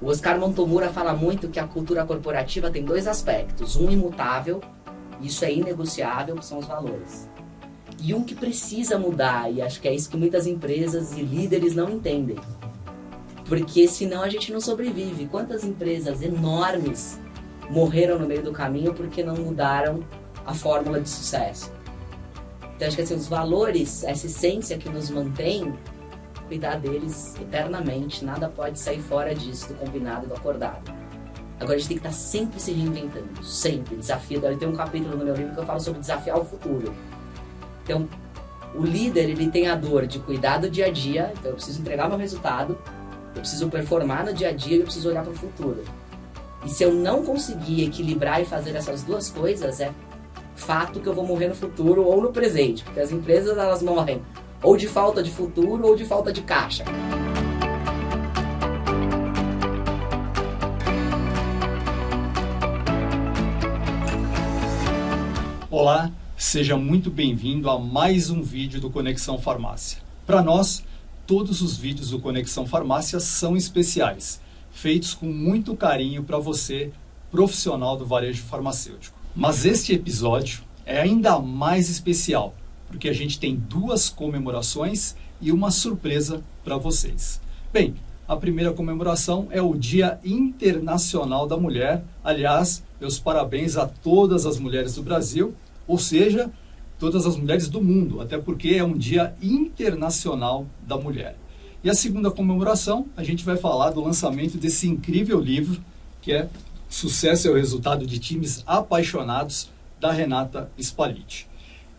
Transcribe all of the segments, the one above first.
O Oscar Montomura fala muito que a cultura corporativa tem dois aspectos. Um imutável, isso é inegociável, que são os valores. E um que precisa mudar, e acho que é isso que muitas empresas e líderes não entendem. Porque senão a gente não sobrevive. Quantas empresas enormes morreram no meio do caminho porque não mudaram a fórmula de sucesso? Então acho que assim, os valores, essa essência que nos mantém, cuidar deles eternamente, nada pode sair fora disso, do combinado, do acordado. Agora a gente tem que estar sempre se reinventando, sempre, desafiando. Tem um capítulo no meu livro que eu falo sobre desafiar o futuro. Então, o líder, ele tem a dor de cuidar do dia a dia, então eu preciso entregar meu resultado, eu preciso performar no dia a dia e eu preciso olhar para o futuro. E se eu não conseguir equilibrar e fazer essas duas coisas, é fato que eu vou morrer no futuro ou no presente, porque as empresas, elas morrem ou de falta de futuro ou de falta de caixa. Olá, seja muito bem-vindo a mais um vídeo do Conexão Farmácia. Para nós, todos os vídeos do Conexão Farmácia são especiais, feitos com muito carinho para você, profissional do varejo farmacêutico. Mas este episódio é ainda mais especial, porque a gente tem duas comemorações e uma surpresa para vocês. Bem, a primeira comemoração é o Dia Internacional da Mulher. Aliás, meus parabéns a todas as mulheres do Brasil, ou seja, todas as mulheres do mundo, até porque é um Dia Internacional da Mulher. E a segunda comemoração, a gente vai falar do lançamento desse incrível livro, que é Sucesso é o Resultado de Times Apaixonados, da Renata Spalletti.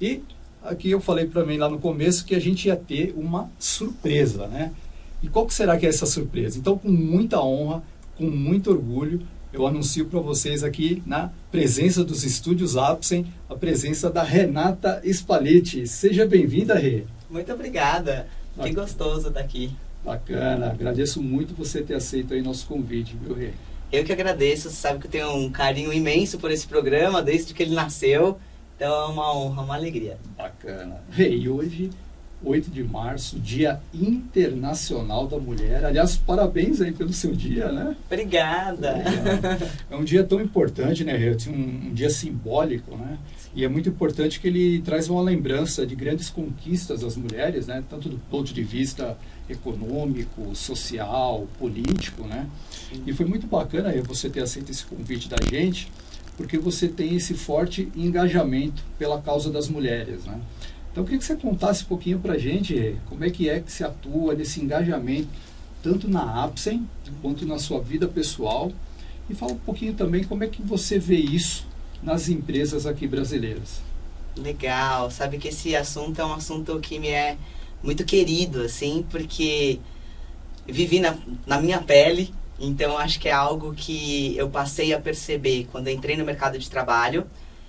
E aqui eu falei para mim lá no começo que a gente ia ter uma surpresa, né? E qual que será que é essa surpresa? Então, com muita honra, com muito orgulho, eu anuncio para vocês aqui, na presença dos estúdios Apsen, a presença da Renata Spalletti. Seja bem-vinda, Rê. Muito obrigada. Que gostoso estar aqui. Bacana. Agradeço muito você ter aceito aí nosso convite, viu, Rê? Eu que agradeço. Você sabe que eu tenho um carinho imenso por esse programa, desde que ele nasceu. Então é uma honra, uma alegria. Bacana. E hoje, 8 de março, Dia Internacional da Mulher. Aliás, parabéns aí pelo seu dia, né? Obrigada. É um dia tão importante, né? Um dia simbólico, né? E é muito importante que ele traz uma lembrança de grandes conquistas das mulheres, né? Tanto do ponto de vista econômico, social, político, né? E foi muito bacana você ter aceito esse convite da gente, porque você tem esse forte engajamento pela causa das mulheres, né? Então, eu queria que você contasse um pouquinho para a gente como é que se atua nesse engajamento, tanto na Apsen, quanto na sua vida pessoal, e fala um pouquinho também como é que você vê isso nas empresas aqui brasileiras. Legal, sabe que esse assunto é um assunto que me é muito querido, assim, porque vivi na minha pele. Então, acho que é algo que eu passei a perceber quando eu entrei no mercado de trabalho.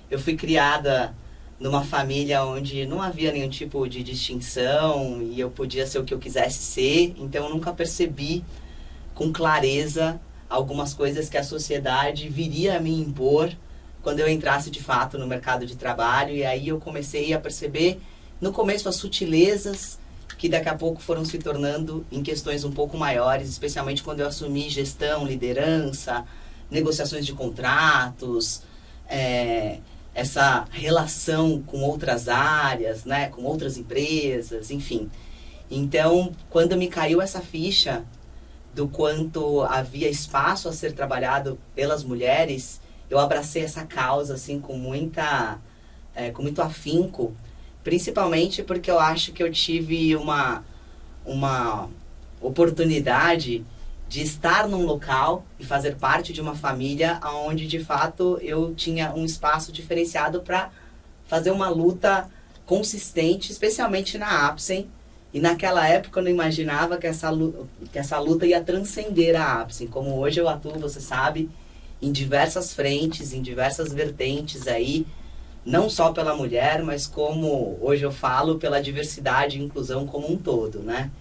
Eu fui criada numa família onde não havia nenhum tipo de distinção e eu podia ser o que eu quisesse ser. Então, eu nunca percebi com clareza algumas coisas que a sociedade viria a me impor quando eu entrasse de fato no mercado de trabalho. E aí eu comecei a perceber, no começo, as sutilezas que daqui a pouco foram se tornando em questões um pouco maiores, especialmente quando eu assumi gestão, liderança, negociações de contratos, essa relação com outras áreas, né, com outras empresas, enfim. Então, quando me caiu essa ficha do quanto havia espaço a ser trabalhado pelas mulheres, eu abracei essa causa assim, com muito afinco, principalmente porque eu acho que eu tive uma oportunidade de estar num local e fazer parte de uma família onde, de fato, eu tinha um espaço diferenciado para fazer uma luta consistente, especialmente na Apsen. E naquela época eu não imaginava que essa luta ia transcender a Apsen. Como hoje eu atuo, você sabe, em diversas frentes, em diversas vertentes aí, não só pela mulher, mas como hoje eu falo, pela diversidade e inclusão como um todo, né?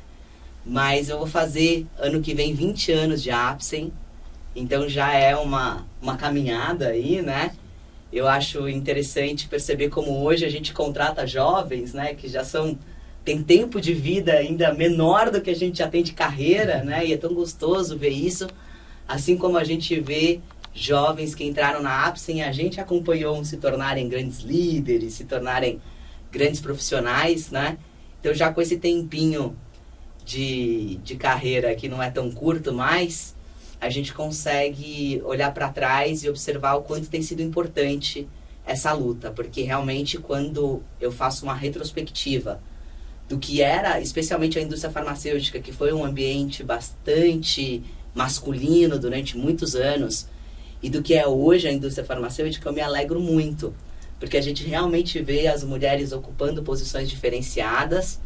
Mas eu vou fazer, ano que vem, 20 anos de Apsen, então já é uma caminhada aí, né? Eu acho interessante perceber como hoje a gente contrata jovens, né? Que já tem tempo de vida ainda menor do que a gente já tem de carreira, né? E é tão gostoso ver isso. Assim como a gente vê jovens que entraram na Apsen, a gente acompanhou se tornarem grandes líderes, se tornarem grandes profissionais, né? Então já com esse tempinho de carreira que não é tão curto mais, a gente consegue olhar para trás e observar o quanto tem sido importante essa luta, porque realmente quando eu faço uma retrospectiva do que era, especialmente a indústria farmacêutica, que foi um ambiente bastante masculino durante muitos anos, e do que é hoje a indústria farmacêutica, eu me alegro muito, porque a gente realmente vê as mulheres ocupando posições diferenciadas.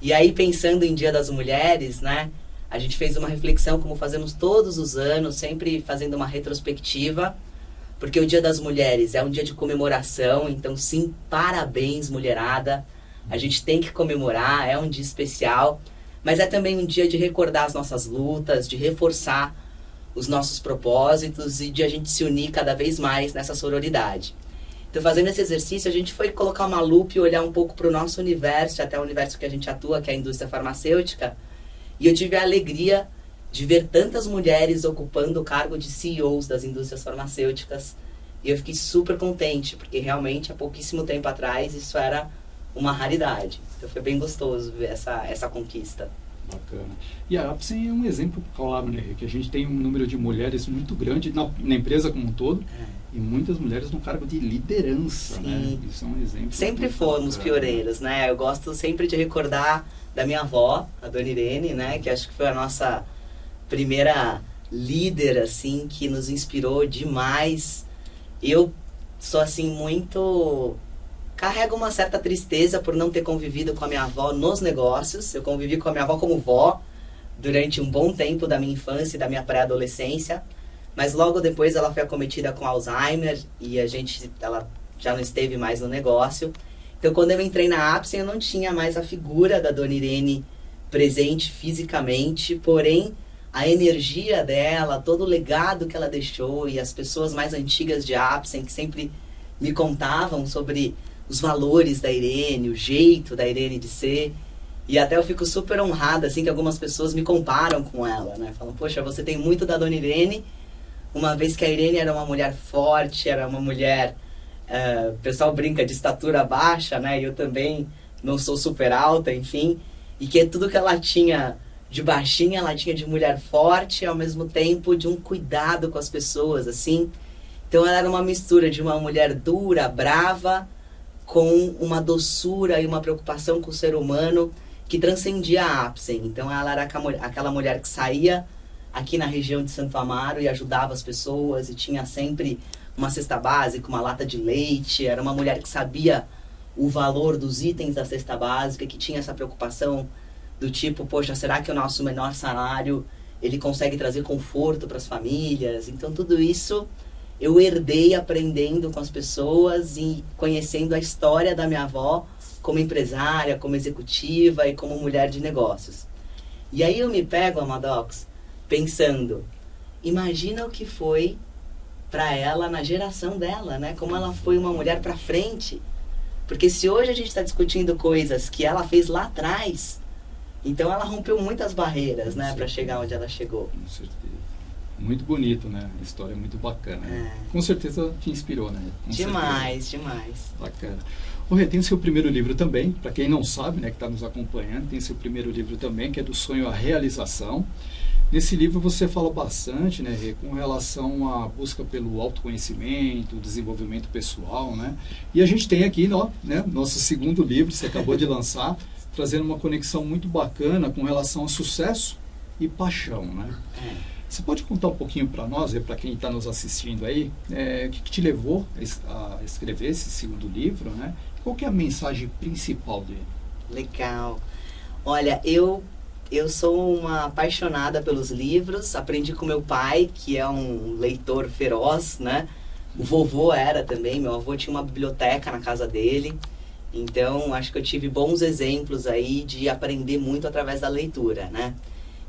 E aí, pensando em Dia das Mulheres, né, a gente fez uma reflexão, como fazemos todos os anos, sempre fazendo uma retrospectiva, porque o Dia das Mulheres é um dia de comemoração, então sim, parabéns, mulherada. A gente tem que comemorar, é um dia especial, mas é também um dia de recordar as nossas lutas, de reforçar os nossos propósitos e de a gente se unir cada vez mais nessa sororidade. Então, fazendo esse exercício, a gente foi colocar uma lupa e olhar um pouco para o nosso universo, até o universo que a gente atua, que é a indústria farmacêutica, e eu tive a alegria de ver tantas mulheres ocupando o cargo de CEOs das indústrias farmacêuticas, e eu fiquei super contente, porque realmente há pouquíssimo tempo atrás isso era uma raridade. Então foi bem gostoso ver essa conquista. Bacana. E a Apsen é um exemplo claro, né, que a gente tem um número de mulheres muito grande na empresa como um todo, e muitas mulheres no cargo de liderança, Sim. né? Isso é um exemplo. Sempre fomos pioneiros, né? Eu gosto sempre de recordar da minha avó, a Dona Irene, né? Que acho que foi a nossa primeira líder, assim, que nos inspirou demais. Eu sou, assim, muito... Carrego uma certa tristeza por não ter convivido com a minha avó nos negócios. Eu convivi com a minha avó como vó durante um bom tempo da minha infância e da minha pré-adolescência. Mas logo depois ela foi acometida com Alzheimer e ela já não esteve mais no negócio. Então, quando eu entrei na Apsen, eu não tinha mais a figura da Dona Irene presente fisicamente, porém, a energia dela, todo o legado que ela deixou e as pessoas mais antigas de Apsen que sempre me contavam sobre os valores da Irene, o jeito da Irene de ser. E até eu fico super honrada, assim, que algumas pessoas me comparam com ela, né? Falam, poxa, você tem muito da Dona Irene, uma vez que a Irene era uma mulher forte, era uma mulher... o pessoal brinca de estatura baixa, né? Eu também não sou super alta, enfim. E que tudo que ela tinha de baixinha, ela tinha de mulher forte, ao mesmo tempo de um cuidado com as pessoas, assim. Então ela era uma mistura de uma mulher dura, brava, com uma doçura e uma preocupação com o ser humano que transcendia a Apsen. Então ela era aquela mulher que saía aqui na região de Santo Amaro e ajudava as pessoas e tinha sempre uma cesta básica, uma lata de leite. Era uma mulher que sabia o valor dos itens da cesta básica, que tinha essa preocupação do tipo, poxa, será que o nosso menor salário ele consegue trazer conforto para as famílias? Então tudo isso eu herdei aprendendo com as pessoas e conhecendo a história da minha avó como empresária, como executiva e como mulher de negócios. E aí eu me pego, Amadox, pensando, imagina o que foi para ela na geração dela, né? Como ela foi uma mulher para frente. Porque se hoje a gente está discutindo coisas que ela fez lá atrás, então ela rompeu muitas barreiras, né? Para chegar onde ela chegou. Com certeza. Muito bonito, né? A história é muito bacana. Né? Com certeza te inspirou, né? Demais, demais. Bacana. O Rê, tem o seu primeiro livro também, para quem não sabe, né, que está nos acompanhando, tem o seu primeiro livro também, que é Do Sonho à Realização. Nesse livro você fala bastante, né, Rê, com relação à busca pelo autoconhecimento, desenvolvimento pessoal, né? E a gente tem aqui, né, nosso segundo livro, você acabou de lançar, trazendo uma conexão muito bacana com relação a sucesso e paixão, né? Você pode contar um pouquinho para nós, para quem está nos assistindo aí, o que te levou a escrever esse segundo livro, né? Qual que é a mensagem principal dele? Legal. Olha, eu sou uma apaixonada pelos livros, aprendi com meu pai, que é um leitor feroz, né? O vovô era também, meu avô tinha uma biblioteca na casa dele, então acho que eu tive bons exemplos aí de aprender muito através da leitura, né?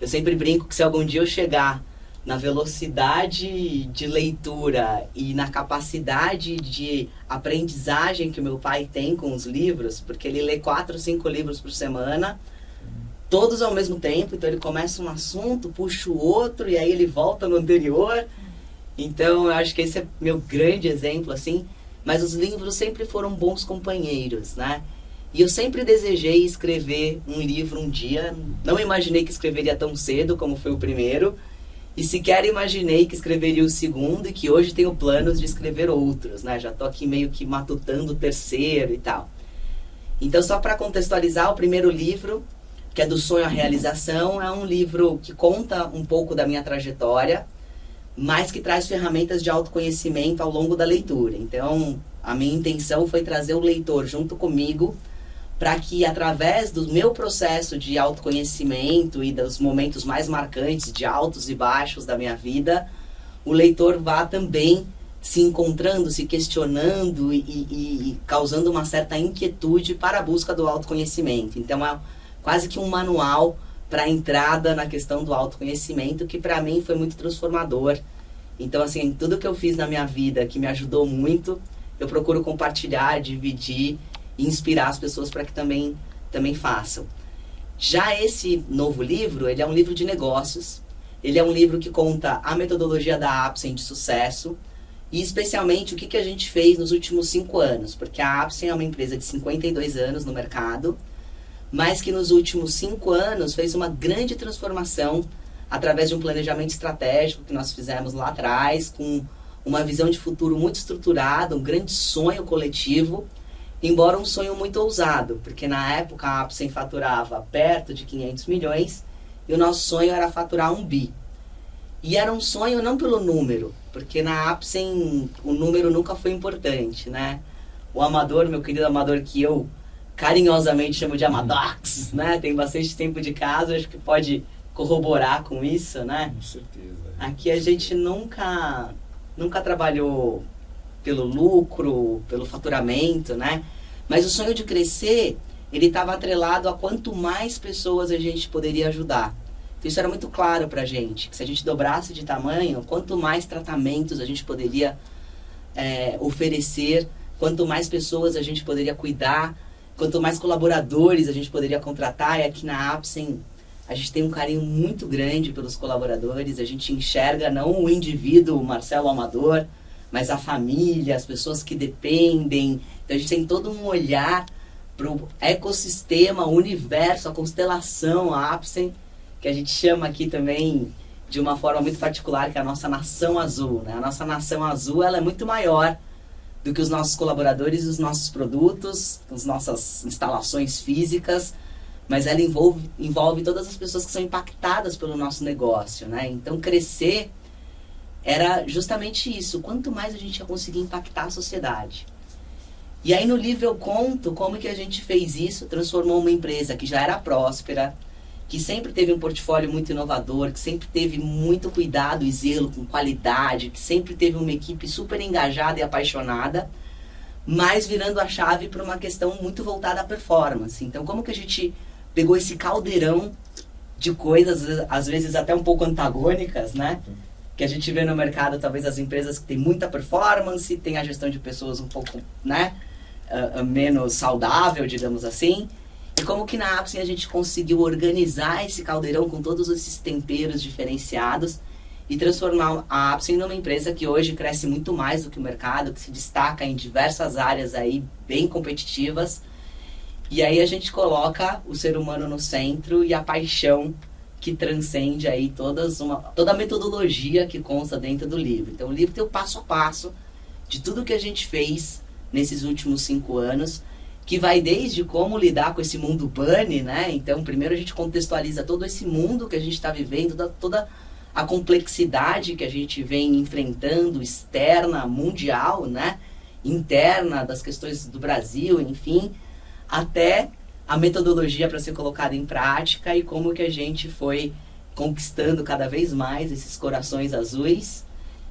Eu sempre brinco que se algum dia eu chegar na velocidade de leitura e na capacidade de aprendizagem que o meu pai tem com os livros, porque ele lê 4, 5 livros por semana, todos ao mesmo tempo. Então ele começa um assunto, puxa o outro e aí ele volta no anterior. Então eu acho que esse é meu grande exemplo, assim. Mas os livros sempre foram bons companheiros, né? E eu sempre desejei escrever um livro um dia. Não imaginei que escreveria tão cedo como foi o primeiro. E sequer imaginei que escreveria o segundo e que hoje tenho planos de escrever outros, né? Já estou aqui meio que matutando o terceiro e tal. Então, só para contextualizar, o primeiro livro, que é Do Sonho à Realização, é um livro que conta um pouco da minha trajetória, mas que traz ferramentas de autoconhecimento ao longo da leitura. Então, a minha intenção foi trazer o leitor junto comigo para que, através do meu processo de autoconhecimento e dos momentos mais marcantes, de altos e baixos da minha vida, o leitor vá também se encontrando, se questionando e causando uma certa inquietude para a busca do autoconhecimento. Então, é quase que um manual para a entrada na questão do autoconhecimento, que para mim foi muito transformador. Então, assim, tudo que eu fiz na minha vida que me ajudou muito, eu procuro compartilhar, dividir e inspirar as pessoas para que também façam. Já esse novo livro, ele é um livro de negócios, ele é um livro que conta a metodologia da Apsen de sucesso e especialmente o que a gente fez nos últimos 5 anos, porque a Apsen é uma empresa de 52 anos no mercado, mas que nos últimos 5 anos fez uma grande transformação através de um planejamento estratégico que nós fizemos lá atrás, com uma visão de futuro muito estruturada, um grande sonho coletivo, embora um sonho muito ousado, porque na época a Apsen faturava perto de 500 milhões e o nosso sonho era faturar 1 bi. E era um sonho não pelo número, porque na Apsen o número nunca foi importante, né? O Amador, meu querido Amador, que eu carinhosamente chamo de Amadox, né? Tem bastante tempo de casa, acho que pode corroborar com isso, né? Com certeza. Aqui a gente nunca trabalhou pelo lucro, pelo faturamento, né? Mas o sonho de crescer, ele estava atrelado a quanto mais pessoas a gente poderia ajudar. Então, isso era muito claro pra gente, que se a gente dobrasse de tamanho, quanto mais tratamentos a gente poderia oferecer, quanto mais pessoas a gente poderia cuidar, quanto mais colaboradores a gente poderia contratar. E aqui na Apsen a gente tem um carinho muito grande pelos colaboradores, a gente enxerga não o indivíduo, o Marcelo Amador, mas a família, as pessoas que dependem. Então a gente tem todo um olhar para o ecossistema, o universo, a constelação, a Apsen, que a gente chama aqui também de uma forma muito particular, que é a nossa nação azul, né? A nossa nação azul, ela é muito maior do que os nossos colaboradores, os nossos produtos, as nossas instalações físicas, mas ela envolve todas as pessoas que são impactadas pelo nosso negócio, né? Então crescer era justamente isso, quanto mais a gente ia conseguir impactar a sociedade. E aí no livro eu conto como que a gente fez isso, transformou uma empresa que já era próspera, que sempre teve um portfólio muito inovador, que sempre teve muito cuidado e zelo com qualidade, que sempre teve uma equipe super engajada e apaixonada, mas virando a chave para uma questão muito voltada à performance. Então, como que a gente pegou esse caldeirão de coisas, às vezes até um pouco antagônicas, né? Que a gente vê no mercado, talvez as empresas que têm muita performance, tem a gestão de pessoas um pouco, né, menos saudável, digamos assim. E como que na Apsen a gente conseguiu organizar esse caldeirão com todos esses temperos diferenciados e transformar a Apsen numa empresa que hoje cresce muito mais do que o mercado, que se destaca em diversas áreas aí bem competitivas. E aí a gente coloca o ser humano no centro e a paixão que transcende aí toda a metodologia que consta dentro do livro. Então o livro tem o passo a passo de tudo que a gente fez nesses últimos 5 anos, que vai desde como lidar com esse mundo bunny, né? Então, primeiro a gente contextualiza todo esse mundo que a gente está vivendo, toda a complexidade que a gente vem enfrentando, externa, mundial, né? Interna, das questões do Brasil, enfim, até a metodologia para ser colocada em prática e como que a gente foi conquistando cada vez mais esses corações azuis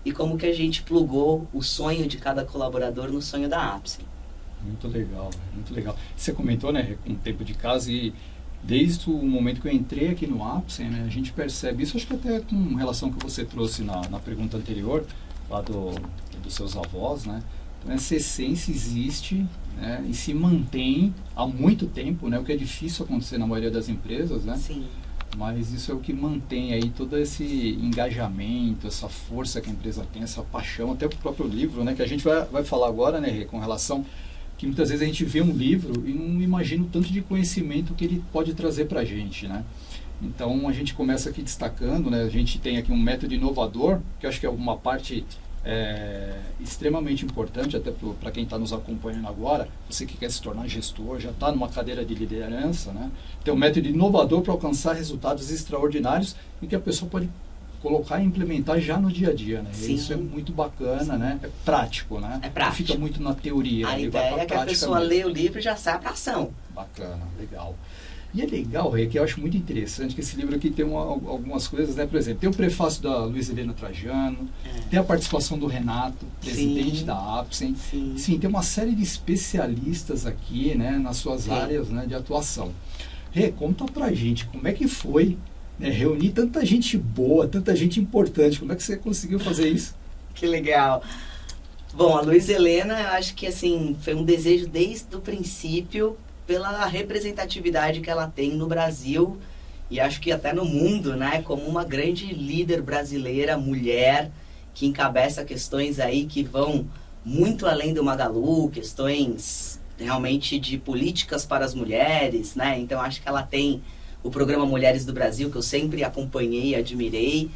e como que a gente plugou o sonho de cada colaborador no sonho da Apsen. Muito legal, muito legal. Você comentou, né, com o tempo de casa, e desde o momento que eu entrei aqui no Apsen, né, a gente percebe isso, acho que até com relação que você trouxe na pergunta anterior, lá dos seus avós, né, Então, essa essência existe, né, e se mantém há muito tempo, né, o que é difícil acontecer na maioria das empresas, né? Sim. Mas isso é o que mantém aí todo esse engajamento, essa força que a empresa tem, essa paixão, até o próprio livro, né, que a gente vai falar agora, né, Rê, com relação que muitas vezes a gente vê um livro e não imagina o tanto de conhecimento que ele pode trazer para a gente, né? Então, a gente começa aqui destacando, né, a gente tem aqui um método inovador, que eu acho que é uma parte extremamente importante, até para quem está nos acompanhando agora, você que quer se tornar gestor, já está numa cadeira de liderança, né? Tem um método inovador para alcançar resultados extraordinários e que a pessoa pode colocar e implementar já no dia a dia, né? Isso é muito bacana, né? É prático, né? É prático. Não fica muito na teoria. A ideia é que a pessoa lê o livro e já sai para ação. Bacana, legal. E é legal, Rê, que eu acho muito interessante que esse livro aqui tem algumas coisas, né? Por exemplo, tem o prefácio da Luiza Helena Trajano, tem a participação do Renato, presidente da Apsen. Sim, tem uma série de especialistas aqui, né, nas suas áreas, né, de atuação. Rê, conta pra gente como é que foi, né, reunir tanta gente boa, tanta gente importante. Como é que você conseguiu fazer isso? Que legal. Bom, a Luiza Helena, eu acho que assim, foi um desejo desde o princípio, pela representatividade que ela tem no Brasil e acho que até no mundo, né, como uma grande líder brasileira, mulher, que encabeça questões aí que vão muito além do Magalu, questões realmente de políticas para as mulheres, né? Então acho que ela tem o programa Mulheres do Brasil, que eu sempre acompanhei e admirei.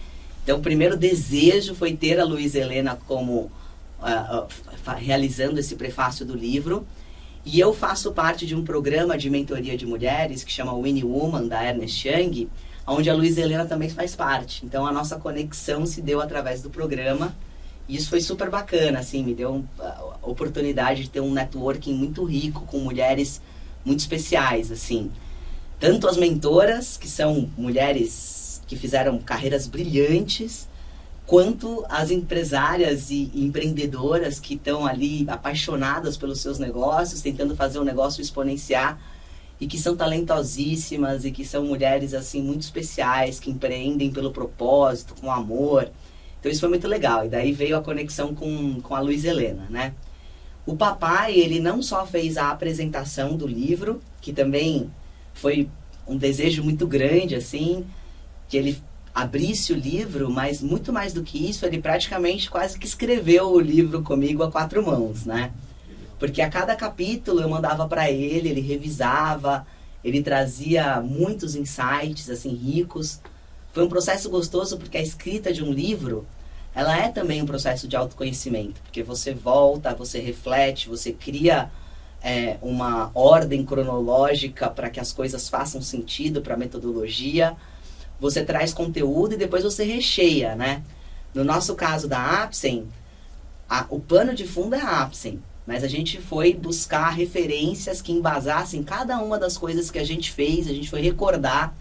Então o primeiro desejo foi ter a Luiza Helena como realizando esse prefácio do livro. E eu faço parte de um programa de mentoria de mulheres que chama Winnie Woman, da Ernest Young, onde a Luiza Helena também faz parte. Então a nossa conexão se deu através do programa e isso foi super bacana, assim, me deu a oportunidade de ter um networking muito rico com mulheres muito especiais, assim. Tanto as mentoras, que são mulheres que fizeram carreiras brilhantes, quanto as empresárias e empreendedoras que estão ali apaixonadas pelos seus negócios, tentando fazer o negócio exponenciar e que são talentosíssimas e que são mulheres assim muito especiais, que empreendem pelo propósito, com amor. Então isso foi muito legal e daí veio a conexão com a Luiza Helena, né? O papai, ele não só fez a apresentação do livro, que também foi um desejo muito grande, assim, que ele abrisse o livro, mas muito mais do que isso, ele praticamente quase que escreveu o livro comigo a 4 mãos, né? Porque a cada capítulo eu mandava para ele revisava, ele trazia muitos insights, assim, ricos. Foi um processo gostoso porque a escrita de um livro, ela é também um processo de autoconhecimento, porque você volta, você reflete, você cria uma ordem cronológica para que as coisas façam sentido para a metodologia. Você traz conteúdo e depois você recheia, né? No nosso caso da Apsen, o pano de fundo é a Apsen, mas a gente foi buscar referências que embasassem cada uma das coisas que a gente fez, a gente foi recordar,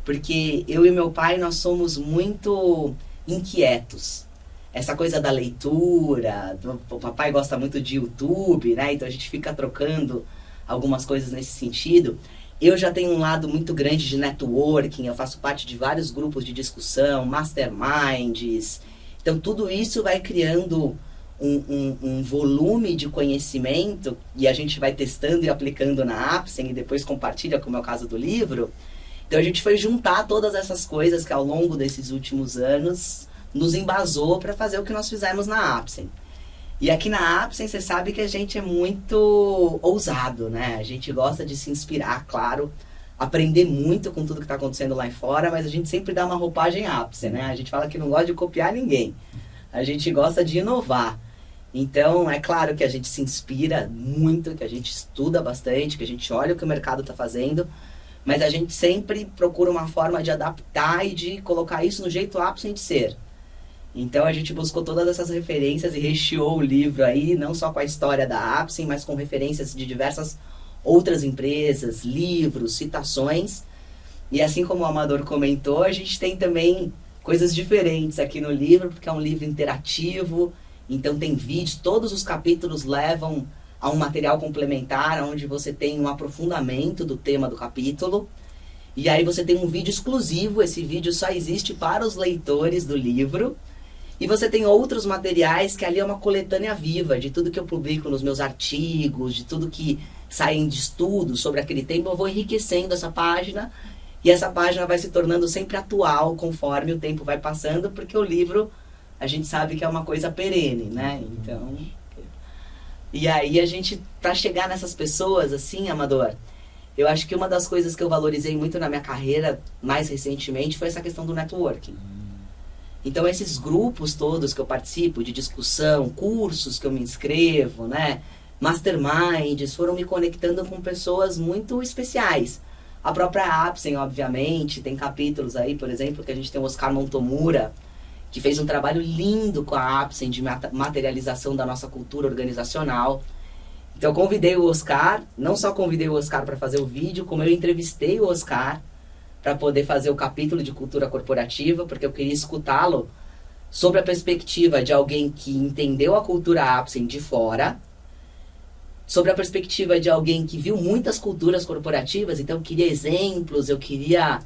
porque eu e meu pai, nós somos muito inquietos. Essa coisa da leitura, o papai gosta muito de YouTube, né? Então a gente fica trocando algumas coisas nesse sentido. Eu já tenho um lado muito grande de networking, eu faço parte de vários grupos de discussão, masterminds. Então, tudo isso vai criando um volume de conhecimento e a gente vai testando e aplicando na Apsen e depois compartilha, como é o caso do livro. Então, a gente foi juntar todas essas coisas que ao longo desses últimos anos nos embasou para fazer o que nós fizemos na Apsen. E aqui na Apsen, você sabe que a gente é muito ousado, né? A gente gosta de se inspirar, claro, aprender muito com tudo que está acontecendo lá fora, mas a gente sempre dá uma roupagem Apsen, né? A gente fala que não gosta de copiar ninguém. A gente gosta de inovar. Então, é claro que a gente se inspira muito, que a gente estuda bastante, que a gente olha o que o mercado está fazendo, mas a gente sempre procura uma forma de adaptar e de colocar isso no jeito Apsen de ser. Então a gente buscou todas essas referências e recheou o livro aí, não só com a história da Apsen, mas com referências de diversas outras empresas, livros, citações. E assim como o Amador comentou, a gente tem também coisas diferentes aqui no livro, porque é um livro interativo, então tem vídeos, todos os capítulos levam a um material complementar, onde você tem um aprofundamento do tema do capítulo. E aí você tem um vídeo exclusivo, esse vídeo só existe para os leitores do livro. E você tem outros materiais que ali é uma coletânea viva de tudo que eu publico nos meus artigos, de tudo que saem de estudos sobre aquele tempo. Eu vou enriquecendo essa página e essa página vai se tornando sempre atual conforme o tempo vai passando, porque o livro a gente sabe que é uma coisa perene, né? Então, e aí a gente, para chegar nessas pessoas assim, Amador, eu acho que uma das coisas que eu valorizei muito na minha carreira mais recentemente foi essa questão do networking. Então esses grupos todos que eu participo de discussão, cursos que eu me inscrevo, né, masterminds, foram me conectando com pessoas muito especiais. A própria Apsen, obviamente, tem capítulos aí, por exemplo, que a gente tem o Oscar Montomura, que fez um trabalho lindo com a Apsen de materialização da nossa cultura organizacional. Então eu convidei o Oscar, não só convidei o Oscar para fazer o vídeo, como eu entrevistei o Oscar para poder fazer o capítulo de cultura corporativa, porque eu queria escutá-lo sobre a perspectiva de alguém que entendeu a cultura Apsen de fora, sobre a perspectiva de alguém que viu muitas culturas corporativas, então eu queria exemplos, eu queria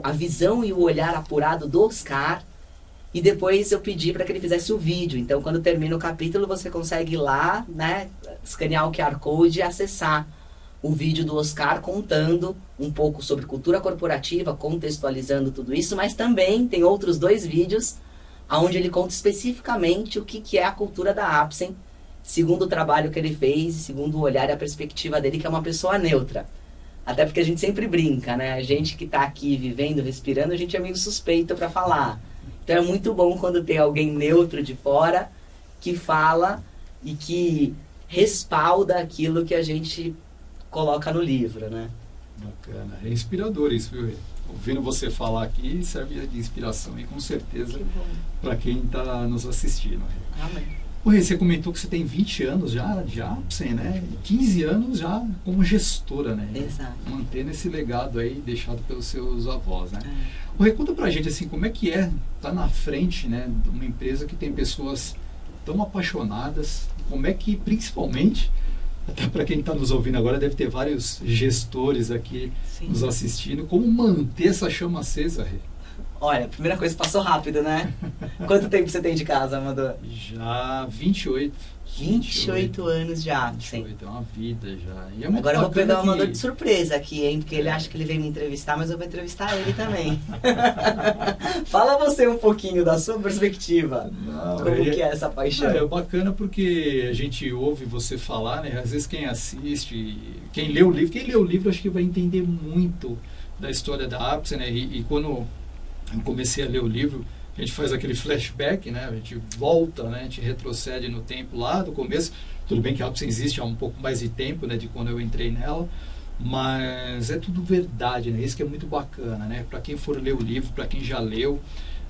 a visão e o olhar apurado do Oscar, e depois eu pedi para que ele fizesse o vídeo. Então quando termina o capítulo você consegue ir lá, né, escanear o QR Code e acessar o vídeo do Oscar contando um pouco sobre cultura corporativa, contextualizando tudo isso, mas também tem outros 2 vídeos onde ele conta especificamente o que é a cultura da Apsen, segundo o trabalho que ele fez, segundo o olhar e a perspectiva dele, que é uma pessoa neutra. Até porque a gente sempre brinca, né? A gente que está aqui vivendo, respirando, a gente é meio suspeito para falar. Então é muito bom quando tem alguém neutro de fora que fala e que respalda aquilo que a gente coloca no livro, né? Bacana. É inspirador isso, viu? Ouvindo você falar aqui serve de inspiração e com certeza para quem está nos assistindo. Amém. Você comentou que você tem 20 anos já de Apsen, né? 15 anos já como gestora, né? Exato. Mantendo esse legado aí deixado pelos seus avós, né? Conta pra gente assim, como é que é estar na frente, né, de uma empresa que tem pessoas tão apaixonadas, como é que, principalmente, até para quem está nos ouvindo agora, deve ter vários gestores aqui nos assistindo, como manter essa chama acesa, Rê? Olha, a primeira coisa, passou rápido, né? Quanto tempo você tem de casa, Amador? Já 28. 28 anos de Apsen. 28, é uma vida já. E é agora eu vou pegar o Amador de surpresa aqui, hein? Porque ele acha que ele veio me entrevistar, mas eu vou entrevistar ele também. Fala você um pouquinho da sua perspectiva. Como que é essa paixão? É bacana porque a gente ouve você falar, né? Às vezes quem assiste, quem lê o livro acho que vai entender muito da história da Apsen, né? E quando eu comecei a ler o livro, a gente faz aquele flashback, né? A gente volta, né? A gente retrocede no tempo lá do começo. Tudo bem que a Apsen existe há um pouco mais de tempo, né? De quando eu entrei nela. Mas é tudo verdade, né? Isso que é muito bacana, né? Para quem for ler o livro, para quem já leu,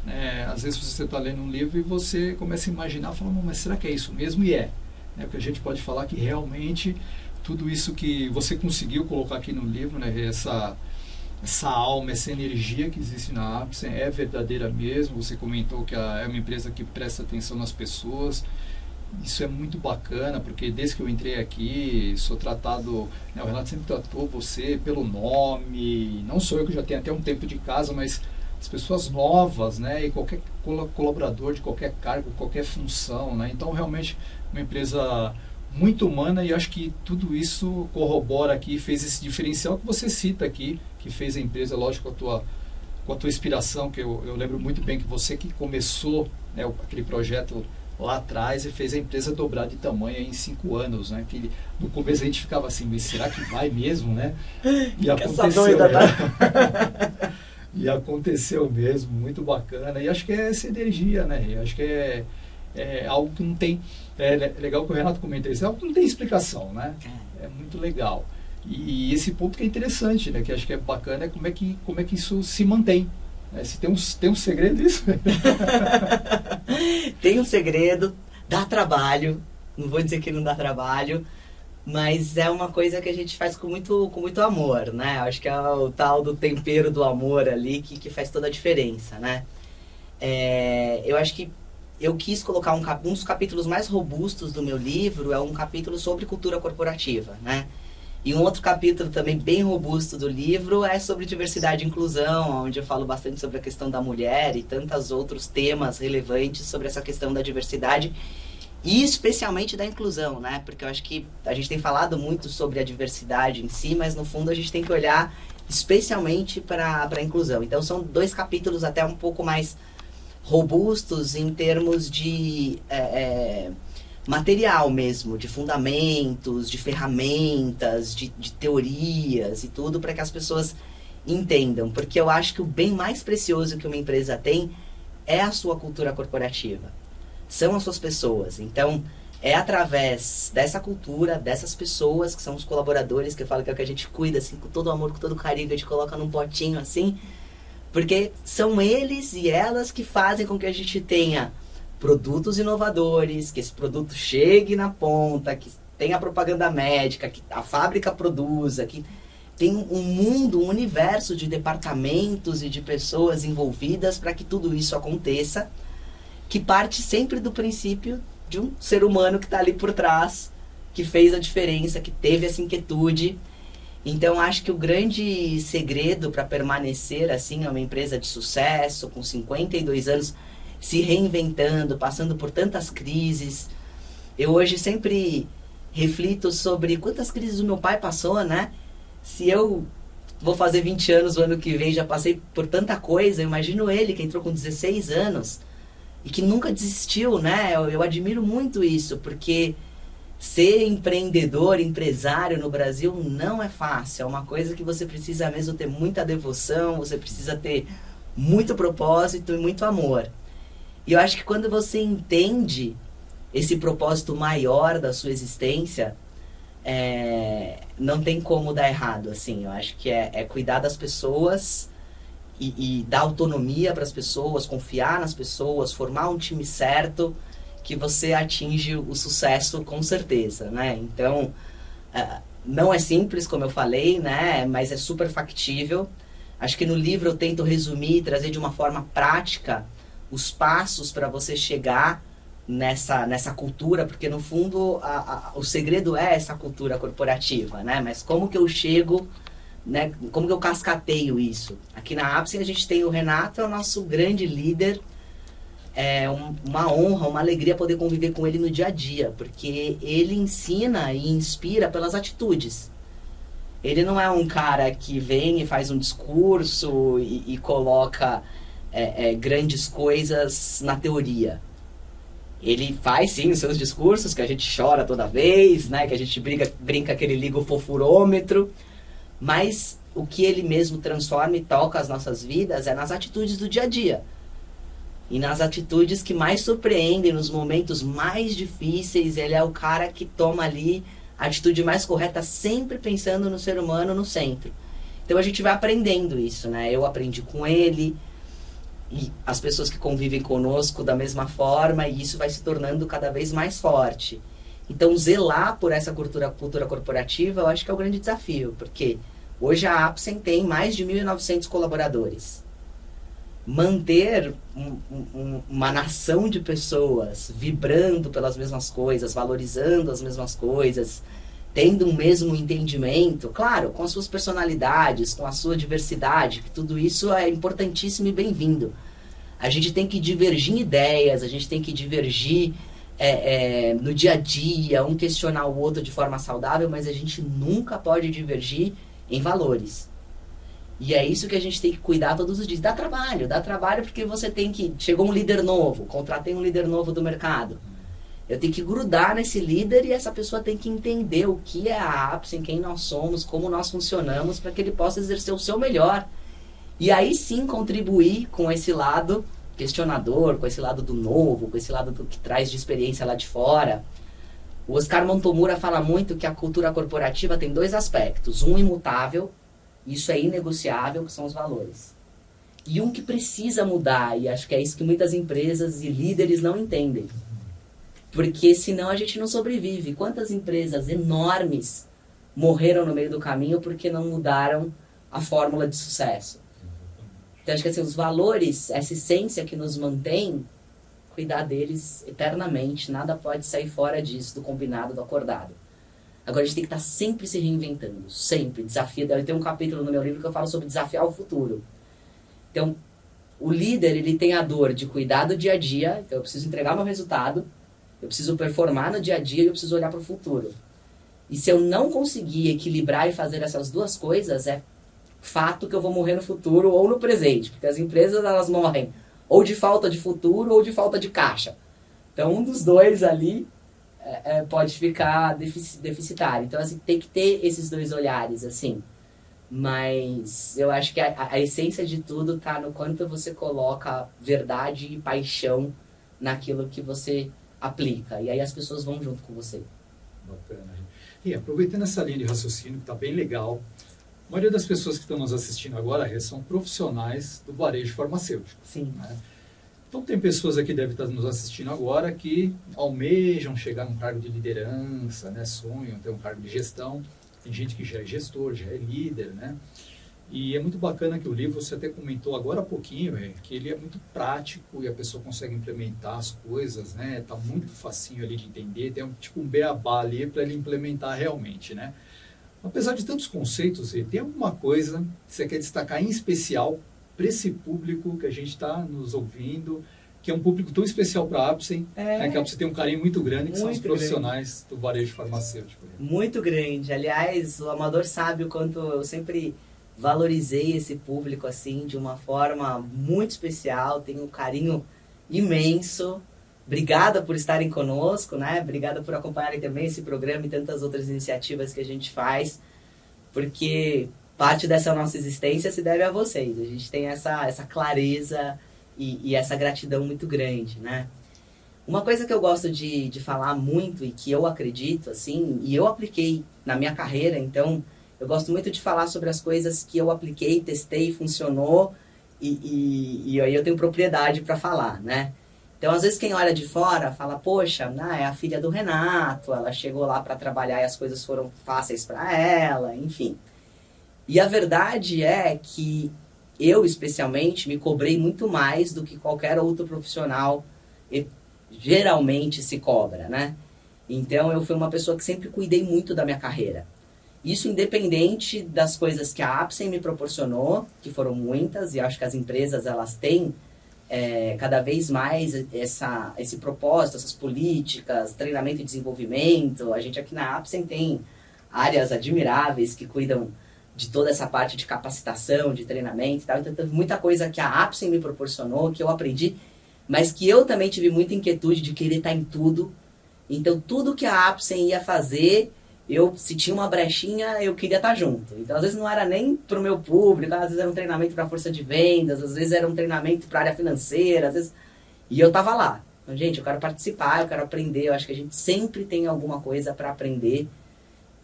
né? Às vezes você está lendo um livro e você começa a imaginar, fala, mas será que é isso mesmo? E é. Né? Porque a gente pode falar que realmente tudo isso que você conseguiu colocar aqui no livro, né? Essa alma, essa energia que existe na Apsen é verdadeira mesmo. Você comentou que é uma empresa que presta atenção nas pessoas. Isso é muito bacana, porque desde que eu entrei aqui, sou tratado, né, o Renato sempre tratou você pelo nome, não sou eu que já tenho até um tempo de casa, mas as pessoas novas, né, e qualquer colaborador de qualquer cargo, qualquer função, né, então realmente uma empresa muito humana, e acho que tudo isso corrobora aqui, fez esse diferencial que você cita aqui, que fez a empresa, lógico, com a tua inspiração, que eu lembro muito bem que você que começou, né, aquele projeto lá atrás e fez a empresa dobrar de tamanho em 5 anos, né, que no começo a gente ficava assim, mas será que vai mesmo, né? E aconteceu, doida, tá? E aconteceu mesmo, muito bacana, e acho que é essa energia, né, e acho que é algo que não tem, é legal que o Renato comentou isso, é algo que não tem explicação, né? É muito legal. E esse ponto que é interessante, né? Que acho que é bacana, é como é que isso se mantém. Né? Se tem um segredo isso? Tem um segredo, dá trabalho, não vou dizer que não dá trabalho, mas é uma coisa que a gente faz com muito amor, né? Acho que é o tal do tempero do amor ali que faz toda a diferença, né? Eu acho que eu quis colocar um dos capítulos mais robustos do meu livro, é um capítulo sobre cultura corporativa, né? E um outro capítulo também bem robusto do livro é sobre diversidade e inclusão, onde eu falo bastante sobre a questão da mulher e tantos outros temas relevantes sobre essa questão da diversidade e especialmente da inclusão, né? Porque eu acho que a gente tem falado muito sobre a diversidade em si, mas no fundo a gente tem que olhar especialmente para a inclusão. Então são 2 capítulos até um pouco mais robustos em termos de material mesmo, de fundamentos, de ferramentas, de teorias e tudo, para que as pessoas entendam. Porque eu acho que o bem mais precioso que uma empresa tem é a sua cultura corporativa. São as suas pessoas. Então, é através dessa cultura, dessas pessoas, que são os colaboradores, que eu falo que é o que a gente cuida, assim, com todo amor, com todo carinho, que a gente coloca num potinho, assim, porque são eles e elas que fazem com que a gente tenha produtos inovadores, que esse produto chegue na ponta, que tenha propaganda médica, que a fábrica produza, que tem um mundo, um universo de departamentos e de pessoas envolvidas para que tudo isso aconteça, que parte sempre do princípio de um ser humano que está ali por trás, que fez a diferença, que teve essa inquietude. Então, acho que o grande segredo para permanecer assim, é uma empresa de sucesso, com 52 anos, se reinventando, passando por tantas crises. Eu hoje sempre reflito sobre quantas crises o meu pai passou, né? Se eu vou fazer 20 anos o ano que vem, já passei por tanta coisa, eu imagino ele, que entrou com 16 anos e que nunca desistiu, né? Eu admiro muito isso, porque ser empreendedor, empresário no Brasil não é fácil. É uma coisa que você precisa mesmo ter muita devoção, você precisa ter muito propósito e muito amor. E eu acho que quando você entende esse propósito maior da sua existência, não tem como dar errado, assim. Eu acho que é cuidar das pessoas e dar autonomia para as pessoas, confiar nas pessoas, formar um time certo, que você atinge o sucesso com certeza, né? Então, não é simples, como eu falei, né? Mas é super factível. Acho que no livro eu tento resumir e trazer de uma forma prática os passos para você chegar nessa cultura, porque no fundo o segredo é essa cultura corporativa, né? Mas como que eu chego, né? Como que eu cascateio isso? Aqui na Apsen a gente tem o Renato, é o nosso grande líder. É uma honra, uma alegria poder conviver com ele no dia a dia, porque ele ensina e inspira pelas atitudes. Ele não é um cara que vem e faz um discurso e coloca grandes coisas na teoria. Ele faz sim os seus discursos, que a gente chora toda vez, né? Que a gente brinca que ele liga o fofurômetro, mas o que ele mesmo transforma e toca as nossas vidas é nas atitudes do dia a dia. E nas atitudes que mais surpreendem, nos momentos mais difíceis, ele é o cara que toma ali a atitude mais correta, sempre pensando no ser humano no centro. Então a gente vai aprendendo isso, né? Eu aprendi com ele, e as pessoas que convivem conosco da mesma forma, e isso vai se tornando cada vez mais forte. Então zelar por essa cultura corporativa, eu acho que é o grande desafio, porque hoje a Apsen tem mais de 1.900 colaboradores. Manter uma nação de pessoas vibrando pelas mesmas coisas, valorizando as mesmas coisas, tendo um mesmo entendimento, claro, com as suas personalidades, com a sua diversidade, que tudo isso é importantíssimo e bem-vindo. A gente tem que divergir em ideias, a gente tem que divergir no dia a dia, um questionar o outro de forma saudável, mas a gente nunca pode divergir em valores. E é isso que a gente tem que cuidar todos os dias. Dá trabalho porque você tem que... Chegou um líder novo, contratei um líder novo do mercado. Eu tenho que grudar nesse líder e essa pessoa tem que entender o que é a Apsen, quem nós somos, como nós funcionamos, para que ele possa exercer o seu melhor. E aí sim contribuir com esse lado questionador, com esse lado do novo, com esse lado do que traz de experiência lá de fora. O Oscar Montomura fala muito que a cultura corporativa tem 2 aspectos. Um imutável, isso é inegociável, que são os valores. E um que precisa mudar, e acho que é isso que muitas empresas e líderes não entendem. Porque senão a gente não sobrevive. Quantas empresas enormes morreram no meio do caminho porque não mudaram a fórmula de sucesso? Então acho que assim, os valores, essa essência que nos mantém, cuidar deles eternamente, nada pode sair fora disso, do combinado, do acordado. Agora a gente tem que estar sempre se reinventando, sempre, eu tenho um capítulo no meu livro que eu falo sobre desafiar o futuro. Então, o líder, ele tem a dor de cuidar do dia a dia, então eu preciso entregar meu resultado, eu preciso performar no dia a dia e eu preciso olhar para o futuro. E se eu não conseguir equilibrar e fazer essas duas coisas, é fato que eu vou morrer no futuro ou no presente, porque as empresas, elas morrem ou de falta de futuro ou de falta de caixa. Então, um dos dois ali pode ficar deficitário. Então, assim, tem que ter esses dois olhares, assim. Mas eu acho que a essência de tudo está no quanto você coloca verdade e paixão naquilo que você aplica. E aí as pessoas vão junto com você. Bacana. E aproveitando essa linha de raciocínio, que está bem legal, a maioria das pessoas que estão nos assistindo agora são profissionais do varejo farmacêutico. Sim. Né? Então tem pessoas aqui que devem estar nos assistindo agora que almejam chegar num cargo de liderança, né? Sonham ter um cargo de gestão. Tem gente que já é gestor, já é líder, né? E é muito bacana que o livro, você até comentou agora há pouquinho, que ele é muito prático e a pessoa consegue implementar as coisas, né? Tá muito facinho ali de entender, tem um beabá ali para ele implementar realmente, né? Apesar de tantos conceitos, tem alguma coisa que você quer destacar em especial para esse público que a gente está nos ouvindo, que é um público tão especial para a Apsen, né, que a Apsen tem um carinho muito grande, que são os profissionais do varejo farmacêutico. Muito grande. Aliás, o Amador sabe o quanto eu sempre valorizei esse público assim de uma forma muito especial, tenho um carinho imenso. Obrigada por estarem conosco, né? Obrigada por acompanharem também esse programa e tantas outras iniciativas que a gente faz, porque parte dessa nossa existência se deve a vocês. A gente tem essa clareza e essa gratidão muito grande, né? Uma coisa que eu gosto de falar muito e que eu acredito, assim, e eu apliquei na minha carreira, então eu gosto muito de falar sobre as coisas que eu apliquei, testei, funcionou, e aí eu tenho propriedade para falar, né? Então, às vezes, quem olha de fora fala, poxa, é a filha do Renato, ela chegou lá para trabalhar e as coisas foram fáceis para ela, enfim. E a verdade é que eu, especialmente, me cobrei muito mais do que qualquer outro profissional geralmente se cobra, né? Então, eu fui uma pessoa que sempre cuidei muito da minha carreira. Isso independente das coisas que a Apsen me proporcionou, que foram muitas, e acho que as empresas, elas têm cada vez mais esse propósito, essas políticas, treinamento e desenvolvimento. A gente aqui na Apsen tem áreas admiráveis que cuidam de toda essa parte de capacitação, de treinamento e tal. Então, teve muita coisa que a Apsen me proporcionou, que eu aprendi, mas que eu também tive muita inquietude de querer estar em tudo. Então, tudo que a Apsen ia fazer, se tinha uma brechinha, eu queria estar junto. Então, às vezes não era nem para o meu público, às vezes era um treinamento para a força de vendas, às vezes era um treinamento para a área financeira, às vezes... E eu estava lá. Então, gente, eu quero participar, eu quero aprender. Eu acho que a gente sempre tem alguma coisa para aprender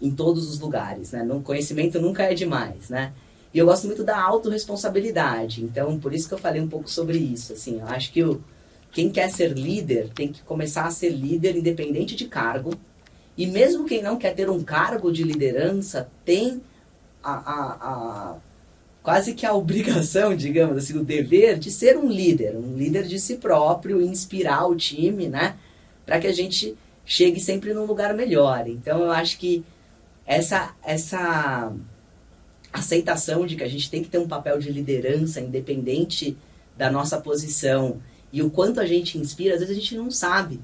em todos os lugares, né? O conhecimento nunca é demais, né? E eu gosto muito da autorresponsabilidade. Então, por isso que eu falei um pouco sobre isso. Assim, eu acho que quem quer ser líder tem que começar a ser líder independente de cargo. E mesmo quem não quer ter um cargo de liderança tem quase que a obrigação, digamos assim, o dever de ser um líder de si próprio, inspirar o time, né? Para que a gente chegue sempre num lugar melhor. Então, eu acho que essa aceitação de que a gente tem que ter um papel de liderança independente da nossa posição e o quanto a gente inspira, às vezes a gente não sabe.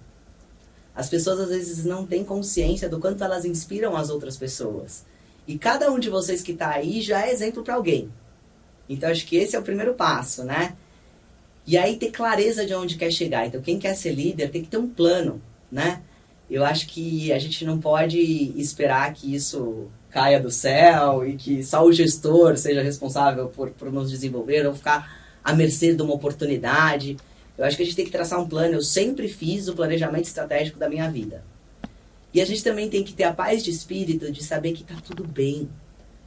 As pessoas às vezes não têm consciência do quanto elas inspiram as outras pessoas. E cada um de vocês que está aí já é exemplo para alguém. Então acho que esse é o primeiro passo, né? E aí ter clareza de onde quer chegar. Então quem quer ser líder tem que ter um plano, né? Eu acho que a gente não pode esperar que isso caia do céu e que só o gestor seja responsável por nos desenvolver ou ficar à mercê de uma oportunidade. Eu acho que a gente tem que traçar um plano. Eu sempre fiz o planejamento estratégico da minha vida. E a gente também tem que ter a paz de espírito de saber que está tudo bem.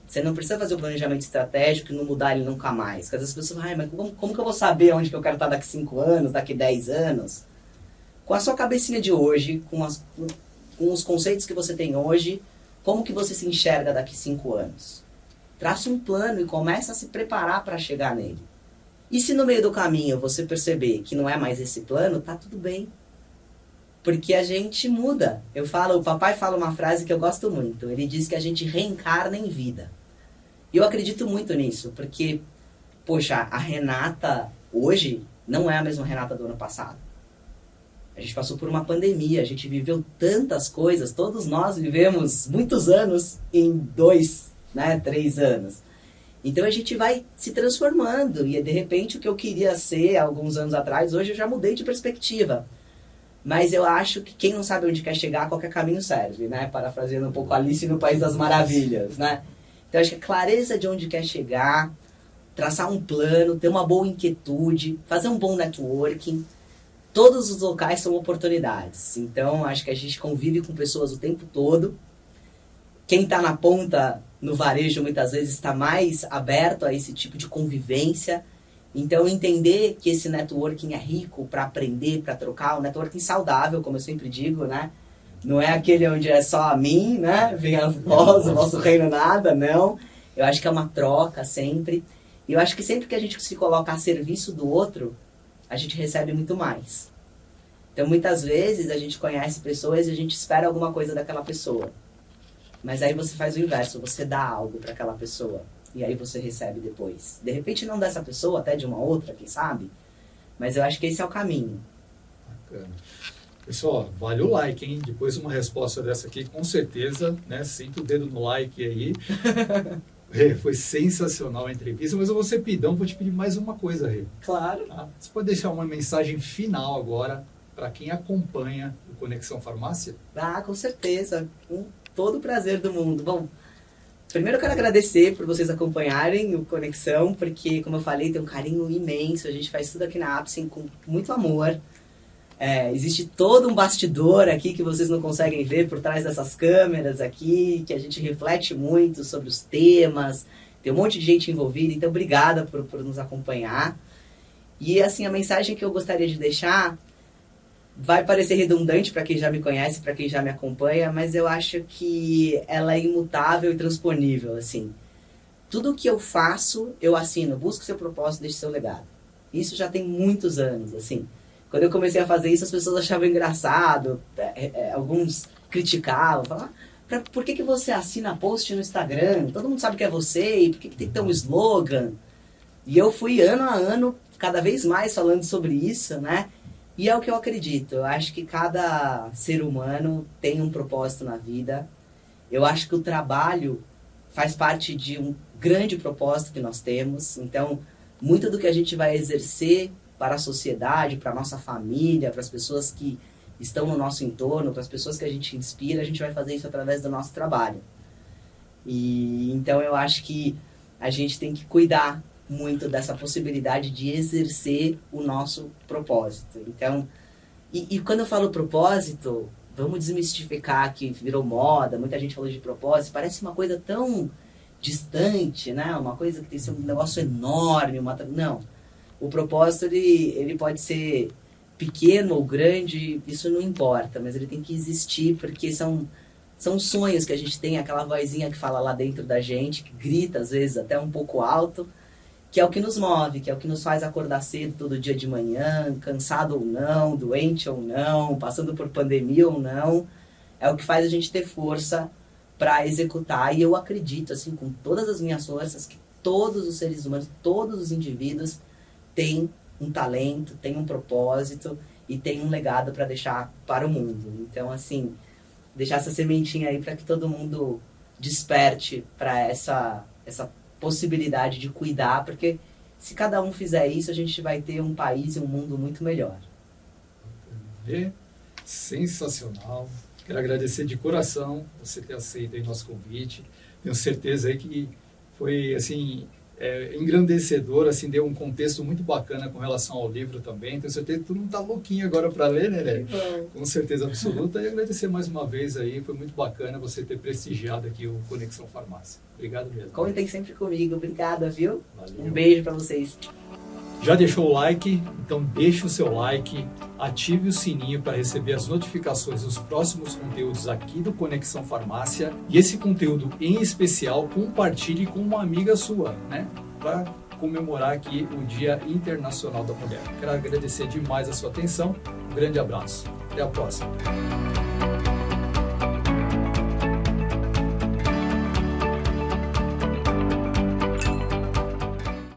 Você não precisa fazer o planejamento estratégico e não mudar ele nunca mais. Porque às vezes as pessoas falam, mas como que eu vou saber onde que eu quero estar daqui 5 anos, daqui 10 anos? Com a sua cabecinha de hoje, com os conceitos que você tem hoje, como que você se enxerga daqui 5 anos? Traça um plano e começa a se preparar para chegar nele. E se no meio do caminho você perceber que não é mais esse plano, tá tudo bem. Porque a gente muda. O papai fala uma frase que eu gosto muito. Ele diz que a gente reencarna em vida. E eu acredito muito nisso, porque, poxa, a Renata hoje não é a mesma Renata do ano passado. A gente passou por uma pandemia, a gente viveu tantas coisas, todos nós vivemos muitos anos em 2, 3 anos. Então a gente vai se transformando e de repente o que eu queria ser há alguns anos atrás, hoje eu já mudei de perspectiva. Mas eu acho que quem não sabe onde quer chegar, qualquer caminho serve, né? Parafraseando um pouco Alice no País das Maravilhas, né? Então acho que a clareza de onde quer chegar, traçar um plano, ter uma boa inquietude, fazer um bom networking. Todos os locais são oportunidades. Então, acho que a gente convive com pessoas o tempo todo. Quem está na ponta, no varejo, muitas vezes está mais aberto a esse tipo de convivência. Então, entender que esse networking é rico para aprender, para trocar. Um networking saudável, como eu sempre digo, né? Não é aquele onde é só a mim, né? Vem a voz, o nosso reino nada, não. Eu acho que é uma troca sempre. E eu acho que sempre que a gente se coloca a serviço do outro, a gente recebe muito mais. Então, muitas vezes, a gente conhece pessoas e a gente espera alguma coisa daquela pessoa. Mas aí você faz o inverso, você dá algo para aquela pessoa. E aí você recebe depois. De repente, não dessa pessoa, até de uma outra, quem sabe? Mas eu acho que esse é o caminho. Bacana. Pessoal, vale o like, hein? Depois de uma resposta dessa aqui, com certeza, né? Sinta o dedo no like aí. Foi sensacional a entrevista, mas eu vou ser pidão, vou te pedir mais uma coisa, Rê. Claro. Tá? Você pode deixar uma mensagem final agora para quem acompanha o Conexão Farmácia? Ah, com certeza. Com todo o prazer do mundo. Bom, primeiro eu quero agradecer por vocês acompanharem o Conexão, porque, como eu falei, tem um carinho imenso. A gente faz tudo aqui na Apsen com muito amor. Existe todo um bastidor aqui que vocês não conseguem ver por trás dessas câmeras aqui, que a gente reflete muito sobre os temas, tem um monte de gente envolvida, então obrigada por nos acompanhar. E assim, a mensagem que eu gostaria de deixar vai parecer redundante para quem já me conhece, para quem já me acompanha, mas eu acho que ela é imutável e transponível, assim. Tudo que eu faço, eu assino, busco seu propósito, deixe seu legado. Isso já tem muitos anos, assim. Quando eu comecei a fazer isso, as pessoas achavam engraçado, alguns criticavam, falavam, por que você assina post no Instagram? Todo mundo sabe que é você, e por que tem que ter um slogan? E eu fui ano a ano, cada vez mais falando sobre isso, né? E é o que eu acredito, eu acho que cada ser humano tem um propósito na vida. Eu acho que o trabalho faz parte de um grande propósito que nós temos, então muito do que a gente vai exercer para a sociedade, para a nossa família, para as pessoas que estão no nosso entorno, para as pessoas que a gente inspira, a gente vai fazer isso através do nosso trabalho. E então eu acho que a gente tem que cuidar muito dessa possibilidade de exercer o nosso propósito. Então, e quando eu falo propósito, vamos desmistificar que virou moda, muita gente falou de propósito, parece uma coisa tão distante, né? Uma coisa que tem que ser um negócio enorme, não. O propósito, ele pode ser pequeno ou grande, isso não importa, mas ele tem que existir, porque são sonhos que a gente tem, aquela vozinha que fala lá dentro da gente, que grita às vezes até um pouco alto, que é o que nos move, que é o que nos faz acordar cedo todo dia de manhã, cansado ou não, doente ou não, passando por pandemia ou não, é o que faz a gente ter força para executar. E eu acredito, assim, com todas as minhas forças, que todos os seres humanos, todos os indivíduos têm um talento, têm um propósito e têm um legado para deixar para o mundo. Então, assim, deixar essa sementinha aí para que todo mundo desperte para essa possibilidade de cuidar, porque se cada um fizer isso, a gente vai ter um país e um mundo muito melhor. Sensacional. Quero agradecer de coração você ter aceito aí nosso convite. Tenho certeza aí que foi, assim, engrandecedor, assim, deu um contexto muito bacana com relação ao livro também. Tenho certeza que todo mundo está louquinho agora para ler, né? Com certeza absoluta. E agradecer mais uma vez aí, foi muito bacana você ter prestigiado aqui o Conexão Farmácia. Obrigado mesmo. Contem sempre comigo. Obrigada, viu? Valeu. Um beijo para vocês. Já deixou o like? Então deixe o seu like, ative o sininho para receber as notificações dos próximos conteúdos aqui do Conexão Farmácia. E esse conteúdo em especial, compartilhe com uma amiga sua, né? Para comemorar aqui o Dia Internacional da Mulher. Quero agradecer demais a sua atenção. Um grande abraço. Até a próxima.